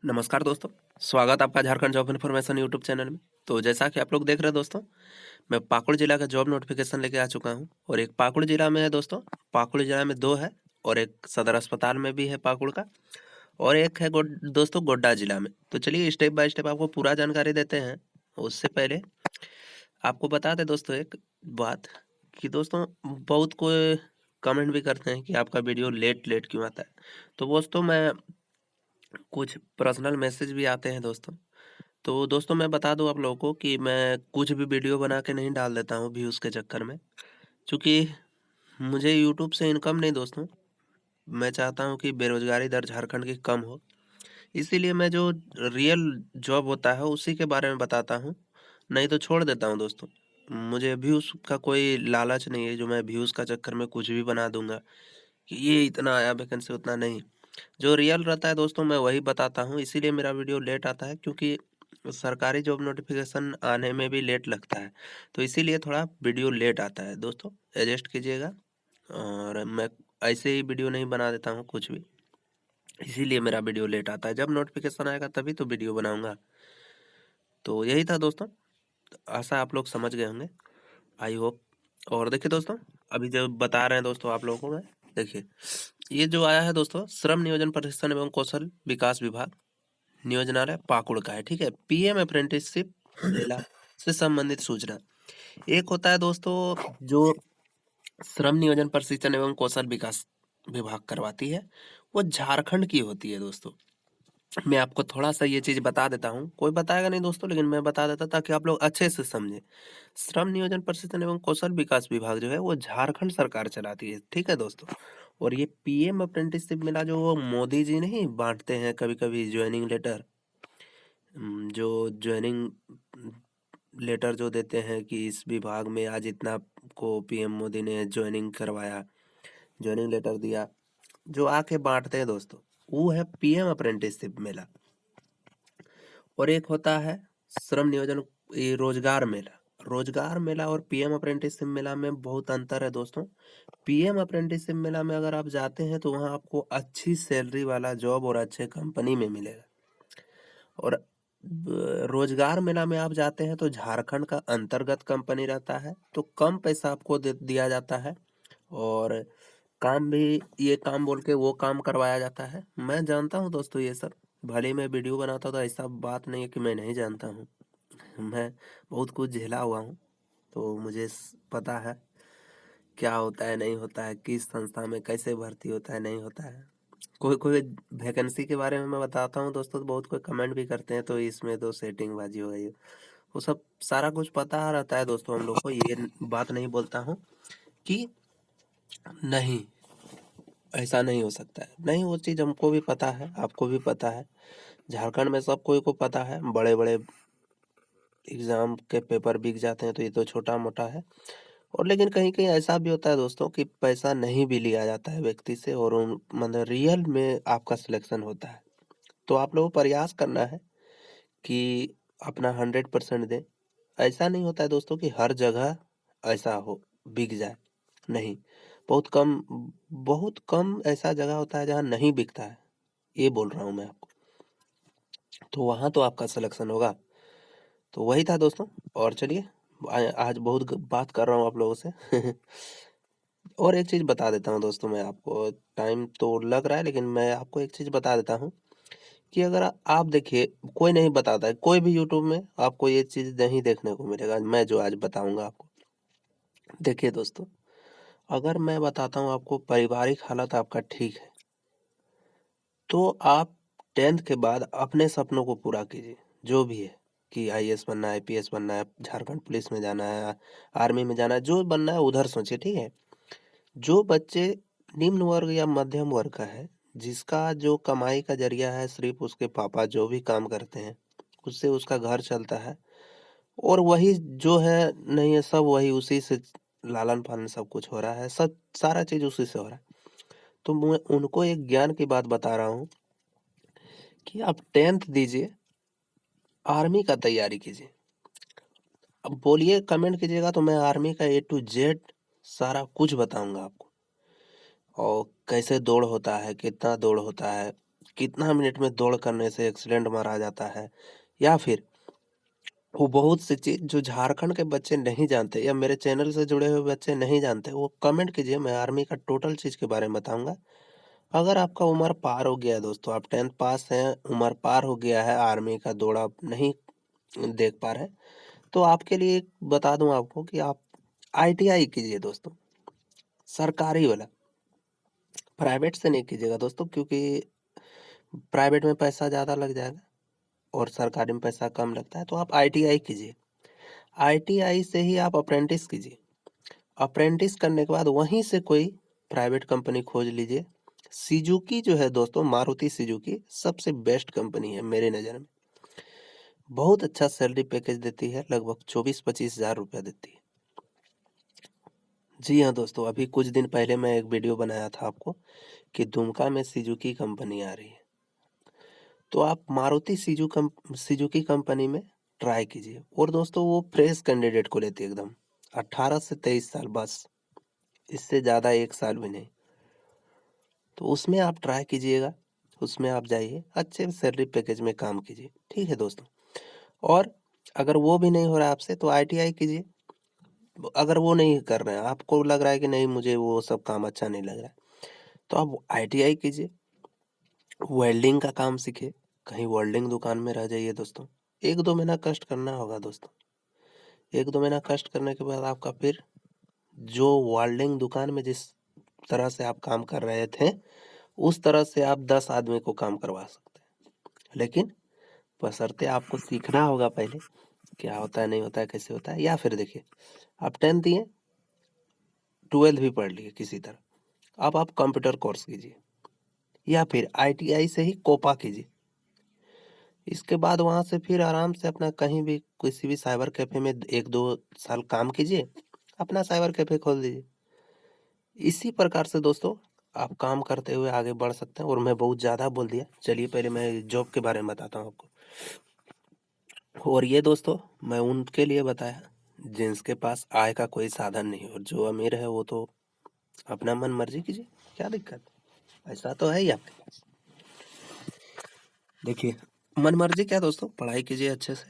नमस्कार दोस्तों, स्वागत आपका Jharkhand job information YouTube channel में। तो जैसा कि आप लोग देख रहे हैं दोस्तों, मैं पाकुड़ जिला का जॉब नोटिफिकेशन लेके आ चुका हूं और एक पाकुड़ जिला में है दोस्तों। पाकुड़ जिला में 2 है और एक सदर अस्पताल में भी है पाकुड़ का और एक है दोस्तों गोड्डा जिला में। तो चलिए स्टेप बाय स्टेप आपको पूरा जानकारी देते हैं। उससे पहले आपको बता दें दोस्तों एक बात कि दोस्तों बहुत कोई कमेंट भी करते हैं कि आपका वीडियो लेट लेट क्यों आता है। तो दोस्तों मैं कुछ पर्सनल मैसेज भी आते हैं दोस्तों। तो दोस्तों मैं बता दूं आप लोगों को कि मैं कुछ भी वीडियो बना के नहीं डाल देता हूं व्यूज़ के चक्कर में, क्योंकि मुझे यूट्यूब से इनकम नहीं दोस्तों। मैं चाहता हूं कि बेरोजगारी दर झारखंड की कम हो, इसीलिए मैं जो रियल जॉब होता है उसी के बारे में बताता हूं, नहीं तो छोड़ देता हूं दोस्तों। मुझे व्यूज़ का कोई लालच नहीं है जो मैं व्यूज़ का चक्कर में कुछ भी बना दूंगा कि ये इतना आया वैकेंसी उतना नहीं। जो रियल रहता है दोस्तों मैं वही बताता हूँ, इसीलिए मेरा वीडियो लेट आता है, क्योंकि सरकारी जॉब नोटिफिकेशन आने में भी लेट लगता है। तो इसीलिए थोड़ा वीडियो लेट आता है दोस्तों, एडजस्ट कीजिएगा। और मैं ऐसे ही वीडियो नहीं बना देता हूँ कुछ भी, इसीलिए मेरा वीडियो लेट आता है। जब नोटिफिकेशन आएगा तभी तो वीडियो बनाऊंगा। तो यही था दोस्तों, आशा आप लोग समझ गए होंगे, आई होप। और देखिए दोस्तों, अभी जो बता रहे हैं दोस्तों आप लोगों को मैं, देखिए ये जो आया है दोस्तों, श्रम नियोजन प्रशिक्षण एवं कौशल विकास विभाग नियोजनालय पाकुड़ का है, ठीक है। पीएम अप्रेंटिसशिप मेला से संबंधित सूचना। एक होता है दोस्तों जो श्रम नियोजन प्रशिक्षण एवं कौशल विकास विभाग करवाती है, वो झारखंड की होती है दोस्तों। मैं आपको थोड़ा सा ये चीज बता देता हूँ, कोई बताएगा नहीं दोस्तों लेकिन मैं बता देता ताकि आप लोग अच्छे से समझे। श्रम नियोजन प्रशिक्षण एवं कौशल विकास विभाग जो है वो झारखंड सरकार चलाती है, ठीक है दोस्तों। और ये पीएम अप्रेंटिसशिप मेला जो वो मोदी जी नहीं बांटते हैं कभी कभी ज्वाइनिंग लेटर, जो ज्वाइनिंग लेटर जो देते हैं कि इस विभाग में आज इतना को पीएम मोदी ने ज्वाइनिंग करवाया, ज्वाइनिंग लेटर दिया, जो आके बांटते हैं दोस्तों, वो है पीएम अप्रेंटिसशिप मेला। और एक होता है श्रम नियोजन, ये रोजगार मेला। रोजगार मेला और पीएम अप्रेंटिसशिप मेला में बहुत अंतर है दोस्तों। पीएम अप्रेंटिसशिप मेला में अगर आप जाते हैं तो वहाँ आपको अच्छी सैलरी वाला जॉब और अच्छे कंपनी में मिलेगा। और रोजगार मेला में आप जाते हैं तो झारखंड का अंतर्गत कंपनी रहता है, तो कम पैसा आपको दिया जाता है और काम भी ये काम बोल के वो काम करवाया जाता है। मैं जानता हूँ दोस्तों ये सब, भले मैं वीडियो बनाता हूँ तो ऐसा बात नहीं है कि मैं नहीं जानता हूँ। मैं बहुत कुछ झेला हुआ हूँ, तो मुझे पता है क्या होता है नहीं होता है, किस संस्था में कैसे भर्ती होता है नहीं होता है। कोई कोई वैकेंसी के बारे में मैं बताता हूँ दोस्तों तो बहुत कोई कमेंट भी करते हैं तो इसमें तो सेटिंग बाजी हो गई, वो सब सारा कुछ पता रहता है दोस्तों हम लोग को। ये बात नहीं बोलता हूँ कि नहीं ऐसा नहीं हो सकता है, नहीं, वो चीज़ हमको भी पता है, आपको भी पता है, झारखंड में सब कोई को पता है। बड़े बड़े एग्जाम के पेपर बिक जाते हैं तो ये तो छोटा मोटा है। और लेकिन कहीं कहीं ऐसा भी होता है दोस्तों कि पैसा नहीं भी लिया जाता है व्यक्ति से और मतलब रियल में आपका सिलेक्शन होता है। तो आप लोगों को प्रयास करना है कि अपना 100% दें। ऐसा नहीं होता है दोस्तों कि हर जगह ऐसा हो बिक जाए, नहीं, बहुत कम ऐसा जगह होता है जहाँ नहीं बिकता है, ये बोल रहा हूँ मैं आपको। तो वहाँ तो आपका सिलेक्शन होगा। तो वही था दोस्तों। और चलिए आज बहुत बात कर रहा हूँ आप लोगों से और एक चीज़ बता देता हूँ दोस्तों मैं आपको, टाइम तो लग रहा है लेकिन मैं आपको एक चीज़ बता देता हूँ कि अगर आप देखिए, कोई नहीं बताता है, कोई भी यूट्यूब में आपको ये चीज़ नहीं देखने को मिलेगा मैं जो आज बताऊंगा आपको। देखिए दोस्तों, अगर मैं बताता हूँ आपको पारिवारिक हालत आपका ठीक है तो आप 10th के बाद अपने सपनों को पूरा कीजिए, जो भी है, कि आईएएस बनना है, आईपीएस बनना है, झारखंड पुलिस में जाना है, आर्मी में जाना है, जो बनना है उधर सोचिए, ठीक है। जो बच्चे निम्न वर्ग या मध्यम वर्ग का है, जिसका जो कमाई का जरिया है सिर्फ उसके पापा जो भी काम करते हैं उससे उसका घर चलता है, और वही जो है नहीं है सब वही उसी से लालन पालन सब कुछ हो रहा है, सब सारा चीज उसी से हो रहा है। तो मैं उनको एक ज्ञान की बात बता रहा हूँ कि आप 10th दीजिए, आर्मी का तैयारी कीजिए। अब बोलिए, कमेंट कीजिएगा तो मैं आर्मी का A to Z सारा कुछ बताऊंगा आपको, और कैसे दौड़ होता है, कितना दौड़ होता है, कितना मिनट में दौड़ करने से एक्सीडेंट मारा जाता है, या फिर वो बहुत सी चीज़ जो झारखंड के बच्चे नहीं जानते या मेरे चैनल से जुड़े हुए बच्चे नहीं जानते, वो कमेंट कीजिए। मैं आर्मी का टोटल चीज़ के बारे में बताऊंगा। अगर आपका उम्र पार हो गया है दोस्तों, आप 10th पास हैं, उम्र पार हो गया है, आर्मी का दौड़ आप नहीं देख पा रहे, तो आपके लिए एक बता दूं आपको कि आप ITI कीजिए दोस्तों, सरकारी वाला। प्राइवेट से नहीं कीजिएगा दोस्तों, क्योंकि प्राइवेट में पैसा ज़्यादा लग जाएगा और सरकारी में पैसा कम लगता है। तो आप ITI कीजिए। ITI से ही आप अप्रेंटिस कीजिए। अप्रेंटिस करने के बाद वहीं से कोई प्राइवेट कंपनी खोज लीजिए। सुजुकी जो है दोस्तों, मारुति सुजुकी सबसे बेस्ट कंपनी है मेरी नज़र में। बहुत अच्छा सैलरी पैकेज देती है, लगभग 24-25 हज़ार रुपया देती है। जी हाँ दोस्तों, अभी कुछ दिन पहले मैं एक वीडियो बनाया था आपको कि दुमका में सुजुकी कंपनी आ रही है, तो आप मारुति सुजुकी कंपनी में ट्राई कीजिए। और दोस्तों वो फ्रेश कैंडिडेट को लेती है एकदम, 18 से 23 साल बस, इससे ज़्यादा 1 साल भी नहीं। तो उसमें आप ट्राई कीजिएगा, उसमें आप जाइए, अच्छे सैलरी पैकेज में काम कीजिए, ठीक है दोस्तों। और अगर वो भी नहीं हो रहा आपसे तो ITI कीजिए। अगर वो नहीं कर रहे हैं, आपको लग रहा है कि नहीं मुझे वो सब काम अच्छा नहीं लग रहा है, तो आप ITI कीजिए, वेल्डिंग का काम सीखिए, कहीं वेल्डिंग दुकान में रह जाइए दोस्तों। 1-2 महीना कष्ट करना होगा दोस्तों। 1-2 महीना कष्ट करने के बाद आपका फिर जो वेल्डिंग दुकान में जिस तरह से आप काम कर रहे थे, उस तरह से आप 10 आदमी को काम करवा सकते हैं। लेकिन बशर्ते आपको सीखना होगा पहले, क्या होता है नहीं होता है कैसे होता है। या फिर देखिए, आप 10th दिए, 12th भी पढ़ लिए किसी तरह, अब आप कंप्यूटर कोर्स कीजिए या फिर ITI से ही कोपा कीजिए। इसके बाद वहाँ से फिर आराम से अपना कहीं भी किसी भी साइबर कैफे में 1-2 साल काम कीजिए, अपना साइबर कैफे खोल दीजिए। इसी प्रकार से दोस्तों आप काम करते हुए आगे बढ़ सकते हैं। और मैं बहुत ज़्यादा बोल दिया, चलिए पहले मैं जॉब के बारे में बताता हूँ आपको। और ये दोस्तों मैं उनके लिए बताया जिनके पास आय का कोई साधन नहीं, और जो अमीर है वो तो अपना मन मर्जी कीजिए, क्या दिक्कत, पैसा तो है ही आपके पास। देखिए, मन मर्जी क्या दोस्तों, पढ़ाई कीजिए अच्छे से,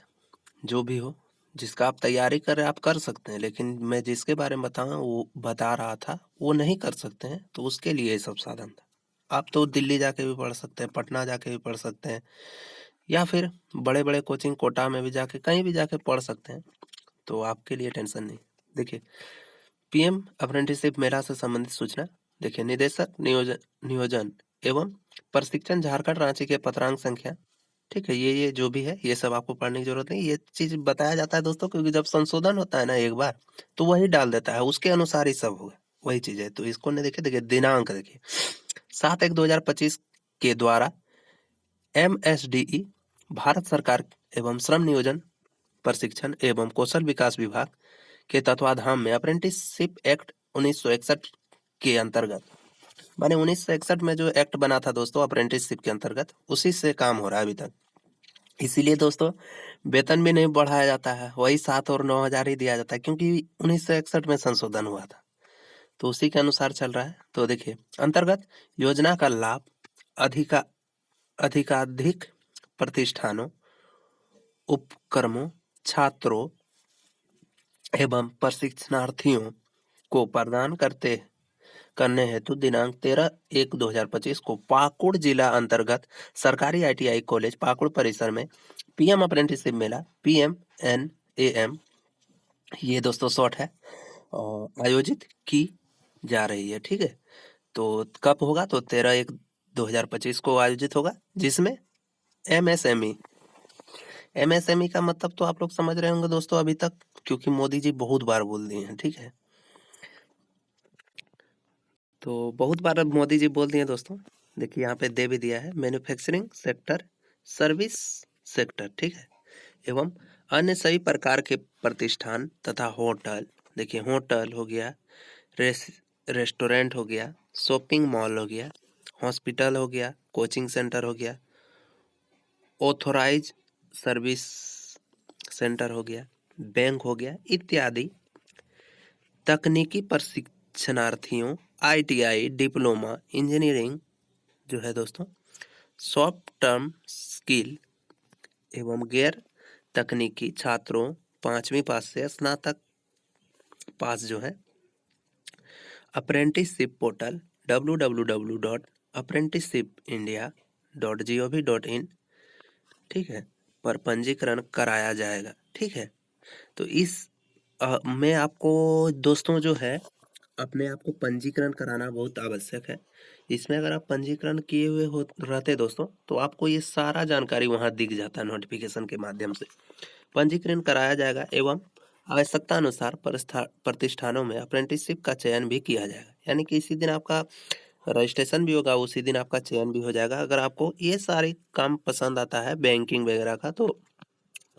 जो भी हो, जिसका आप तैयारी कर रहे हैं आप कर सकते हैं। लेकिन मैं जिसके बारे में बता रहा था वो नहीं कर सकते हैं, तो उसके लिए ये सब साधन था। आप तो दिल्ली जाके भी पढ़ सकते हैं, पटना जाके भी पढ़ सकते हैं, या फिर बड़े बड़े कोचिंग कोटा में भी जाके कहीं भी जाके पढ़ सकते हैं, तो आपके लिए टेंशन नहीं। देखिए, PM अप्रेंटिसशिप मेला से संबंधित सूचना। देखिए, निदेशक नियोजन नियोजन एवं प्रशिक्षण झारखंड रांची के पत्रांक संख्या, ठीक है, ये जो भी है ये सब आपको पढ़ने की जरूरत नहीं। ये चीज बताया जाता है दोस्तों, क्योंकि जब संशोधन होता है ना एक बार, तो वही डाल देता है, उसके अनुसार ही सब होगा, वही चीज है। तो इसको नहीं, देखिए दिनांक देखिए, 7/1/2025 के द्वारा MSDE भारत सरकार एवं श्रम नियोजन प्रशिक्षण एवं कौशल विकास विभाग के तत्वाधान में अप्रेंटिसशिप एक्ट 1961 के अंतर्गत, माने 1961 में जो एक्ट बना था दोस्तों अप्रेंटिसशिप के अंतर्गत, उसी से काम हो रहा है अभी तक। इसीलिए दोस्तों वेतन भी नहीं बढ़ाया जाता है, वही 7 और 9 हजार ही दिया जाता है, क्योंकि 1961 में संशोधन हुआ था, तो उसी के अनुसार चल रहा है। तो देखिए, अंतर्गत योजना का लाभ अधिका अधिकाधिक प्रतिष्ठानों, उपक्रमों, छात्रों एवं प्रशिक्षणार्थियों को प्रदान करने हेतु दिनांक 13/1/2025 को पाकुड़ जिला अंतर्गत सरकारी ITI कॉलेज पाकुड़ परिसर में PM अप्रेंटिसशिप मेला PMNAM, ये दोस्तों शॉर्ट है, आयोजित की जा रही है, ठीक है। तो कब होगा, तो 13/1/2025 को आयोजित होगा, जिसमें MSME का मतलब तो आप लोग समझ रहे होंगे दोस्तों अभी तक, क्योंकि मोदी जी बहुत बार बोल दिए हैं, ठीक है। तो बहुत बार अब मोदी जी बोल दिए दोस्तों। देखिए यहाँ पे दे भी दिया है, मैन्युफैक्चरिंग सेक्टर, सर्विस सेक्टर, ठीक है, एवं अन्य सभी प्रकार के प्रतिष्ठान तथा होटल। देखिए, होटल हो गया, रेस्टोरेंट हो गया, शॉपिंग मॉल हो गया, हॉस्पिटल हो गया, कोचिंग सेंटर हो गया, ऑथोराइज सर्विस सेंटर हो गया, बैंक हो गया इत्यादि। तकनीकी प्रशिक्षणार्थियों, ITI डिप्लोमा इंजीनियरिंग जो है दोस्तों, शॉर्ट टर्म स्किल एवं गैर तकनीकी छात्रों 5वीं पास से स्नातक पास जो है अप्रेंटिसशिप पोर्टल www.apprenticeshipindia.gov.in ठीक है पर पंजीकरण कराया जाएगा। ठीक है, तो मैं आपको दोस्तों जो है अपने आप को पंजीकरण कराना बहुत आवश्यक है। इसमें अगर आप पंजीकरण किए हुए हो रहते दोस्तों तो आपको ये सारा जानकारी वहाँ दिख जाता है नोटिफिकेशन के माध्यम से। पंजीकरण कराया जाएगा एवं आवश्यकता अनुसार प्रतिष्ठानों में अप्रेंटिसशिप का चयन भी किया जाएगा। यानी कि इसी दिन आपका रजिस्ट्रेशन भी होगा, उसी दिन आपका चयन भी हो जाएगा। अगर आपको ये सारे काम पसंद आता है बैंकिंग वगैरह का तो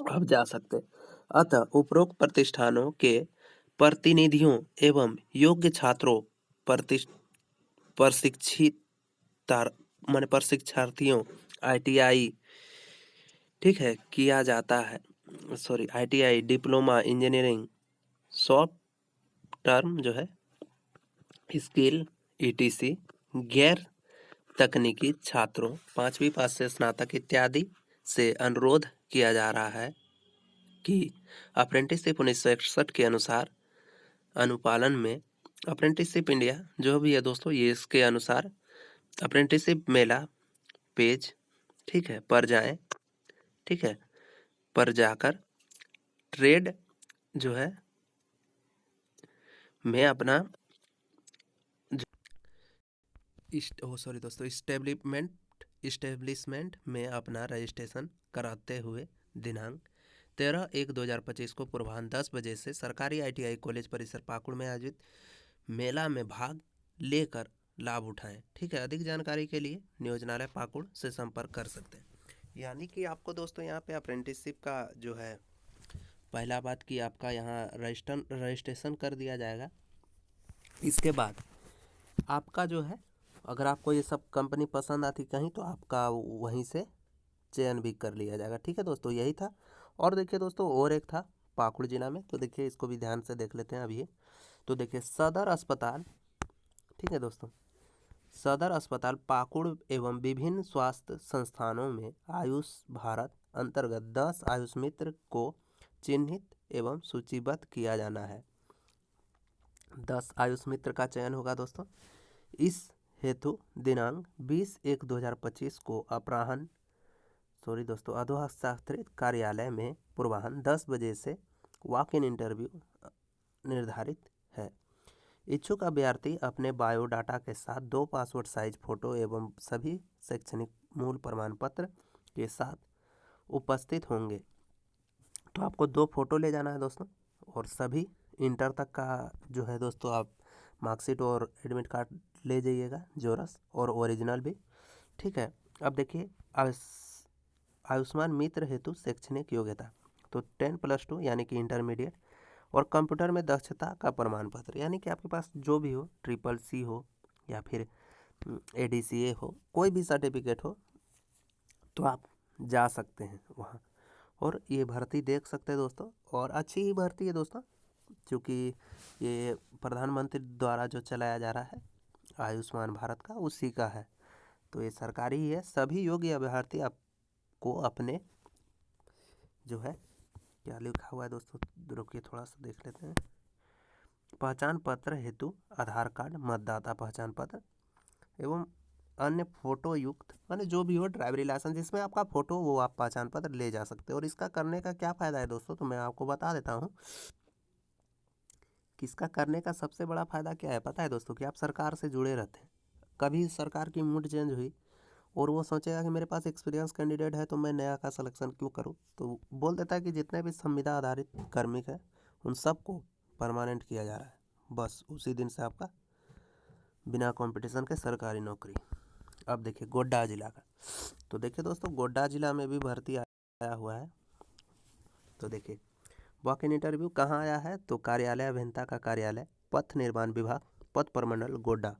आप जा सकते हैं। अतः उपरोक्त प्रतिष्ठानों के प्रतिनिधियों एवं योग्य छात्रों प्रशिक्षित माने प्रशिक्षार्थियों ITI ठीक है किया जाता है। ITI diploma engineering short term जो है स्किल ETC गैर तकनीकी छात्रों 5वीं पास से स्नातक इत्यादि से अनुरोध किया जा रहा है कि अप्रेंटिसशिप 1961 के अनुसार अनुपालन में अप्रेंटिसशिप इंडिया जो भी है दोस्तों ये इसके अनुसार अप्रेंटिसशिप मेला पेज ठीक है पर जाएं। ठीक है, पर जाकर ट्रेड जो है मैं अपना दोस्तों इस्टेब्लिशमेंट में अपना रजिस्ट्रेशन कराते हुए दिनांक 13/1/2025 को पूर्वाह्न 10 बजे से सरकारी ITI कॉलेज परिसर पाकुड़ में आयोजित मेला में भाग लेकर लाभ उठाएं। ठीक है, अधिक जानकारी के लिए नियोजनालय पाकुड़ से संपर्क कर सकते हैं। यानी कि आपको दोस्तों यहाँ पे अप्रेंटिसशिप का जो है पहला बात कि आपका यहाँ रजिस्ट्रेशन कर दिया जाएगा। इसके बाद आपका जो है अगर आपको ये सब कंपनी पसंद आती कहीं तो आपका वहीं से चयन भी कर लिया जाएगा। ठीक है दोस्तों, यही था। और देखिए दोस्तों और एक था पाकुड़ जिला में, तो देखिए इसको भी ध्यान से देख लेते हैं अभी। तो देखिए सदर अस्पताल ठीक है दोस्तों, सदर अस्पताल पाकुड़ एवं विभिन्न स्वास्थ्य संस्थानों में आयुष भारत अंतर्गत 10 आयुष मित्र को चिन्हित एवं सूचीबद्ध किया जाना है। 10 आयुष मित्र का चयन होगा दोस्तों। इस हेतु दिनांक 20/1/2025 को अपराह्न अधोहस्ताक्षरित कार्यालय में पूर्वाह्न 10 बजे से वॉक इन इंटरव्यू निर्धारित है। इच्छुक अभ्यर्थी अपने बायोडाटा के साथ 2 पासपोर्ट साइज फोटो एवं सभी शैक्षणिक मूल प्रमाण पत्र के साथ उपस्थित होंगे। तो आपको 2 फोटो ले जाना है दोस्तों और सभी इंटर तक का जो है दोस्तों आप मार्कशीट और एडमिट कार्ड ले जाइएगा जोरस और ओरिजिनल भी। ठीक है, अब देखिए आयुष्मान मित्र हेतु शैक्षणिक योग्यता तो 10+2 यानी कि इंटरमीडिएट और कंप्यूटर में दक्षता का प्रमाण पत्र यानी कि आपके पास जो भी हो CCC हो या फिर ADCA हो कोई भी सर्टिफिकेट हो तो आप जा सकते हैं वहाँ और ये भर्ती देख सकते हैं दोस्तों। और अच्छी ही भर्ती है दोस्तों क्योंकि ये प्रधानमंत्री द्वारा जो चलाया जा रहा है आयुष्मान भारत का उसी का है, तो ये सरकारी ही है। सभी योग्य अभ्यर्थी आपको अपने जो है क्या लिखा हुआ है दोस्तों, रुकिए थोड़ा सा देख लेते हैं। पहचान पत्र हेतु आधार कार्ड, मतदाता पहचान पत्र एवं अन्य फोटो युक्त माने जो भी हो ड्राइवरी लाइसेंस जिसमें आपका फोटो वो आप पहचान पत्र ले जा सकते हो। और इसका करने का क्या फ़ायदा है दोस्तों, तो मैं आपको बता देता हूँ कि इसका करने का सबसे बड़ा फ़ायदा क्या है पता है दोस्तों, कि आप सरकार से जुड़े रहते हैं। कभी सरकार की मूड चेंज हुई और वो सोचेगा कि मेरे पास एक्सपीरियंस कैंडिडेट है तो मैं नया का सिलेक्शन क्यों करूं, तो बोल देता है कि जितने भी संविदा आधारित कार्मिक है उन सबको परमानेंट किया जा रहा है। बस उसी दिन से आपका बिना कंपटीशन के सरकारी नौकरी। अब देखिए गोड्डा जिला का, तो देखिए दोस्तों गोड्डा जिला में भी भर्ती आया हुआ है। तो देखिए वॉक इन इंटरव्यू कहाँ आया है, तो कार्यालय अभियंता का कार्यालय पथ निर्माण विभाग पथ प्रमंडल गोड्डा,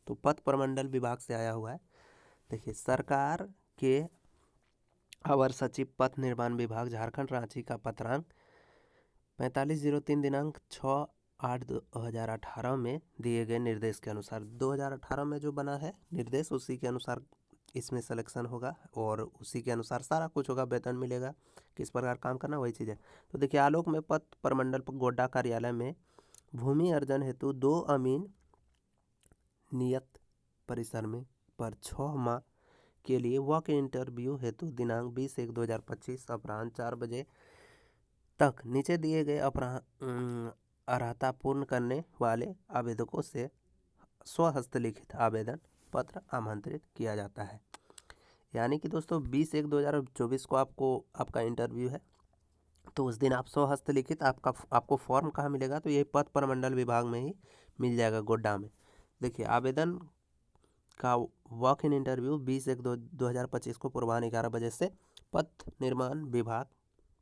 तो पथ प्रमंडल विभाग से आया हुआ है। देखिए सरकार के अवर सचिव पथ निर्माण विभाग झारखंड रांची का पत्रांक 4503 दिनांक 6/8/2018 में दिए गए निर्देश के अनुसार 2018 में जो बना है निर्देश उसी के अनुसार इसमें सिलेक्शन होगा और उसी के अनुसार सारा कुछ होगा, वेतन मिलेगा, किस प्रकार काम करना, वही चीज़ है। तो देखिए, आलोक में पथ प्रमंडल गोड्डा कार्यालय में भूमि अर्जन हेतु 2 अमीन नियत परिसर में पर 6 माह के लिए वॉक इंटरव्यू हेतु दिनांक 20/1/2025 अपराह्न 4 बजे तक नीचे दिए गए अर्हता पूर्ण करने वाले आवेदकों से स्वहस्तलिखित आवेदन पत्र आमंत्रित किया जाता है। यानी कि दोस्तों 20/1/2024 को आपका इंटरव्यू है, तो उस दिन आप स्वहस्तलिखित आपको फॉर्म कहाँ मिलेगा, तो यही पथ प्रमंडल विभाग में ही मिल जाएगा, गोड्डा में। देखिए, आवेदन का वॉक इन इंटरव्यू 20/1/2025 को पूर्वाह्न 11 बजे से पथ निर्माण विभाग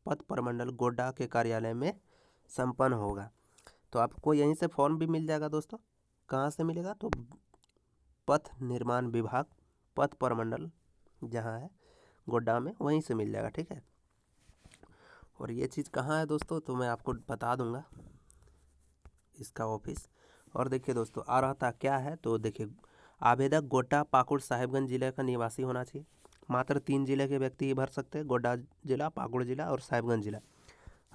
पथ प्रमंडल गोड्डा के कार्यालय में संपन्न होगा। तो आपको यहीं से फॉर्म भी मिल जाएगा दोस्तों। कहाँ से मिलेगा, तो पथ निर्माण विभाग पथ प्रमंडल जहाँ है गोड्डा में, वहीं से मिल जाएगा, ठीक है। और ये चीज़ कहाँ है दोस्तों, तो मैं आपको बता दूंगा इसका ऑफिस। और देखिए दोस्तों, अर्हता क्या है, तो देखिए, आवेदक गोड्डा, पाकुड़, साहिबगंज जिले का निवासी होना चाहिए। मात्र 3 जिले के व्यक्ति ही भर सकते हैं, गोड्डा जिला, पाकुड़ जिला और साहिबगंज जिला।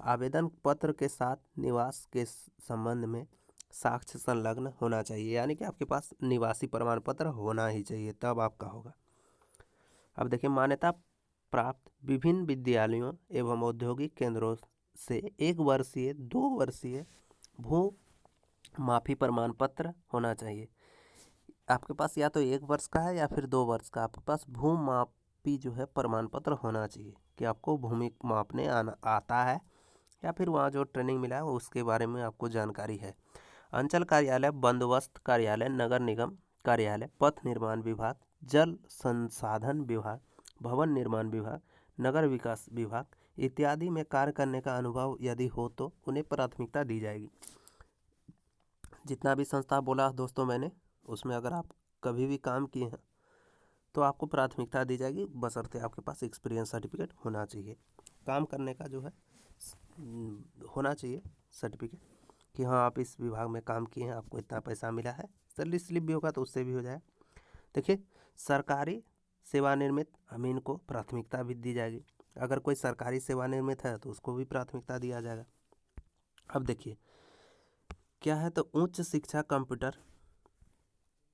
आवेदन पत्र के साथ निवास के संबंध में साक्ष्य संलग्न होना चाहिए, यानी कि आपके पास निवासी प्रमाण पत्र होना ही चाहिए, तब आपका होगा। अब देखिए, मान्यता प्राप्त विभिन्न विद्यालयों एवं औद्योगिक केंद्रों से 1 वर्षीय 2 वर्षीय भू माफी प्रमाण पत्र होना चाहिए। आपके पास या तो 1 वर्ष का है या फिर 2 वर्ष का आपके पास भू मापी जो है प्रमाण पत्र होना चाहिए, कि आपको भूमि मापने आता है, या फिर वहाँ जो ट्रेनिंग मिला है उसके बारे में आपको जानकारी है। अंचल कार्यालय, बंदोबस्त कार्यालय, नगर निगम कार्यालय, पथ निर्माण विभाग, जल संसाधन विभाग, भवन निर्माण विभाग, नगर विकास विभाग इत्यादि में कार्य करने का अनुभव यदि हो तो उन्हें प्राथमिकता दी जाएगी। जितना भी संस्था बोला दोस्तों मैंने, उसमें अगर आप कभी भी काम किए हैं तो आपको प्राथमिकता दी जाएगी, बशर्ते आपके पास एक्सपीरियंस सर्टिफिकेट होना चाहिए। काम करने का जो है होना चाहिए सर्टिफिकेट, कि हाँ आप इस विभाग में काम किए हैं, आपको इतना पैसा मिला है। सैलरी स्लिप भी होगा तो उससे भी हो जाए। देखिए, सरकारी सेवानिर्मित अमीन को प्राथमिकता भी दी जाएगी। अगर कोई सरकारी सेवानिर्मित है तो उसको भी प्राथमिकता दिया जाएगा। अब देखिए क्या है, तो उच्च शिक्षा कंप्यूटर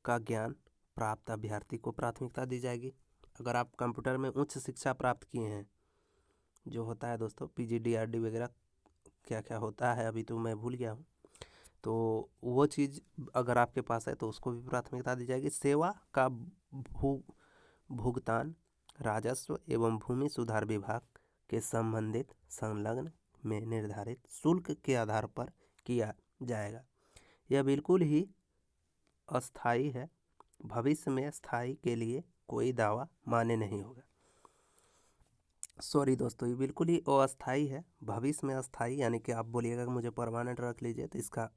का ज्ञान प्राप्त अभ्यर्थी को प्राथमिकता दी जाएगी। अगर आप कंप्यूटर में उच्च शिक्षा प्राप्त किए हैं, जो होता है दोस्तों PGDRD वगैरह क्या क्या होता है, अभी तो मैं भूल गया हूँ, तो वो चीज़ अगर आपके पास है तो उसको भी प्राथमिकता दी जाएगी। सेवा का भुगतान राजस्व एवं भूमि सुधार विभाग के संबंधित संलग्न में निर्धारित शुल्क के आधार पर किया जाएगा। यह बिल्कुल ही अस्थाई है, भविष्य में स्थायी के लिए कोई दावा मान्य नहीं होगा। सॉरी दोस्तों, ये बिल्कुल ही अस्थाई है, भविष्य में अस्थाई, यानी कि आप बोलिएगा कि मुझे परमानेंट रख लीजिए, तो इसका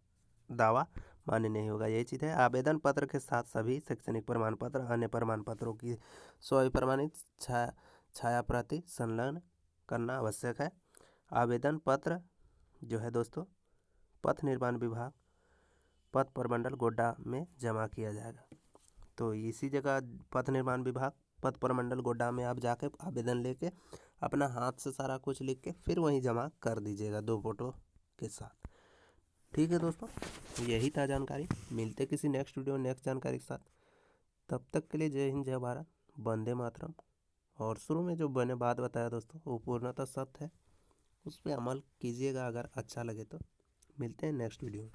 दावा मान्य नहीं होगा, यही चीज़ है। आवेदन पत्र के साथ सभी शैक्षणिक प्रमाण पत्र, अन्य प्रमाण पत्रों की प्रमाणित छाया प्रति संलग्न करना आवश्यक है। आवेदन पत्र जो है दोस्तों पथ निर्माण विभाग पथ प्रमंडल गोड्डा में जमा किया जाएगा। तो इसी जगह पथ निर्माण विभाग पथ प्रमंडल गोड्डा में आप जाके आवेदन लेके अपना हाथ से सारा कुछ लिख के फिर वहीं जमा कर दीजिएगा 2 फोटो के साथ। ठीक है दोस्तों, यही था जानकारी। मिलते किसी नेक्स्ट वीडियो नेक्स्ट जानकारी के साथ, तब तक के लिए जय हिंद, जय भारत, वंदे मातरम। और शुरू में जो मैंने बात बताया दोस्तों वो पूर्णतः सत्य है, उस पर अमल कीजिएगा अगर अच्छा लगे तो। मिलते हैं नेक्स्ट वीडियो में।